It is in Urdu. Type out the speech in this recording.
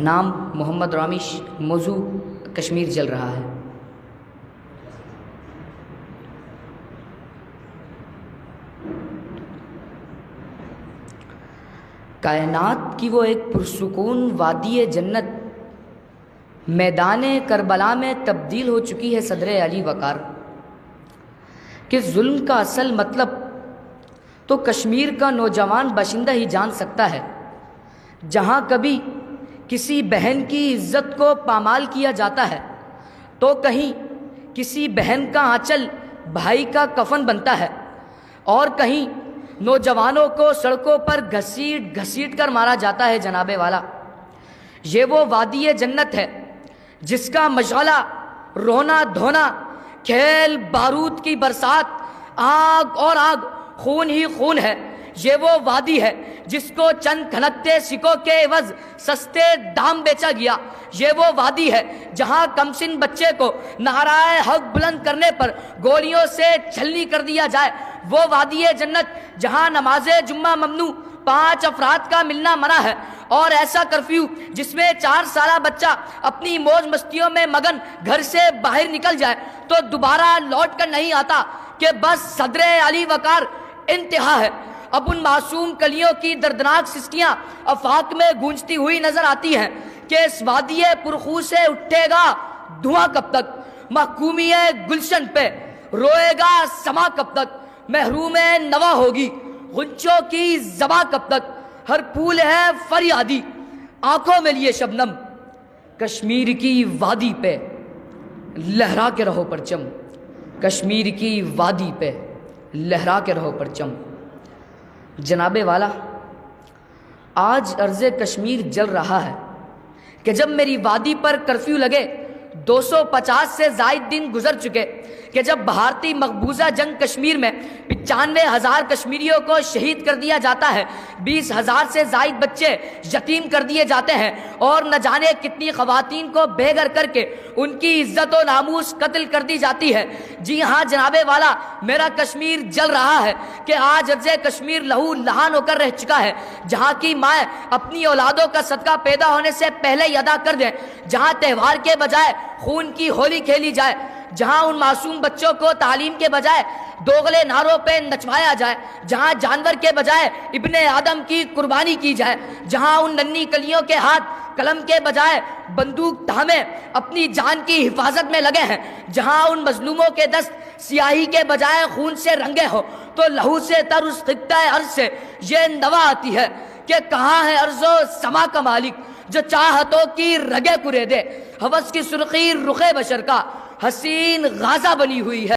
نام محمد رامیش، موضوع کشمیر جل رہا ہے۔ کائنات کی وہ ایک پرسکون وادی جنت میدان کربلا میں تبدیل ہو چکی ہے صدر علی وقار، کہ ظلم کا اصل مطلب تو کشمیر کا نوجوان باشندہ ہی جان سکتا ہے، جہاں کبھی کسی بہن کی عزت کو پامال کیا جاتا ہے تو کہیں کسی بہن کا آنچل بھائی کا کفن بنتا ہے، اور کہیں نوجوانوں کو سڑکوں پر گھسیٹ گھسیٹ کر مارا جاتا ہے۔ جناب والا، یہ وہ وادی جنت ہے جس کا مشغلہ رونا دھونا، کھیل بارود کی برسات، آگ اور آگ، خون ہی خون ہے۔ یہ وہ وادی ہے جس کو چند کھنکتے سکوں کے عوض سستے دام بیچا گیا۔ یہ وہ وادی ہے جہاں کمسن بچے کو نعرہ حق بلند کرنے پر گولیوں سے چھلنی کر دیا جائے۔ وہ وادی جنت جہاں نماز جمعہ ممنوع، 5 افراد کا ملنا منع ہے، اور ایسا کرفیو جس میں 4 سالہ بچہ اپنی موج مستیوں میں مگن گھر سے باہر نکل جائے تو دوبارہ لوٹ کر نہیں آتا، کہ بس صدر علی وقار انتہا ہے۔ اب ان معصوم کلیوں کی دردناک سسکیاں آفاق میں گونجتی ہوئی نظر آتی ہیں کہ اس وادی پرخو سے اٹھے گا دھواں کب تک، محکومی گلشن پہ روئے گا سما کب تک، محروم نوا ہوگی غنچوں کی زباں کب تک، ہر پھول ہے فریادی آنکھوں میں لیے شبنم، کشمیر کی وادی پہ لہرا کے رہو پرچم، کشمیر کی وادی پہ لہرا کے رہو پرچم۔ جناب والا، آج ارض کشمیر جل رہا ہے کہ جب میری وادی پر کرفیو لگے 250 سے زائد دن گزر چکے، کہ جب بھارتی مقبوضہ جنگ کشمیر میں 95,000 کشمیریوں کو شہید کر دیا جاتا ہے، 20,000 سے زائد بچے یتیم کر دیے جاتے ہیں، اور نہ جانے کتنی خواتین کو بے گھر کر کے ان کی عزت و ناموس قتل کر دی جاتی ہے۔ جی ہاں جناب والا، میرا کشمیر جل رہا ہے کہ آج ارض کشمیر لہو لہان ہو کر رہ چکا ہے، جہاں کی مائیں اپنی اولادوں کا صدقہ پیدا ہونے سے پہلے ہی ادا کر دیں، جہاں تہوار کے بجائے خون کی ہولی کھیلی جائے، جہاں ان معصوم بچوں کو تعلیم کے بجائے دوغلے نعروں پہ نچوایا جائے، جہاں جانور کے بجائے ابن آدم کی قربانی کی جائے، جہاں ان ننھی کلیوں کے ہاتھ قلم کے بجائے بندوق تھامے اپنی جان کی حفاظت میں لگے ہیں، جہاں ان مظلوموں کے دست سیاہی کے بجائے خون سے رنگے ہو، تو لہو سے تر اس خطہ ارض سے یہ نوا آتی ہے کہ کہاں ہے ارض و سما کا مالک، جو چاہتوں کی رگے کرے دے، ہوس کی سرخی رخ بشر کا حسین غازہ بنی ہوئی ہے۔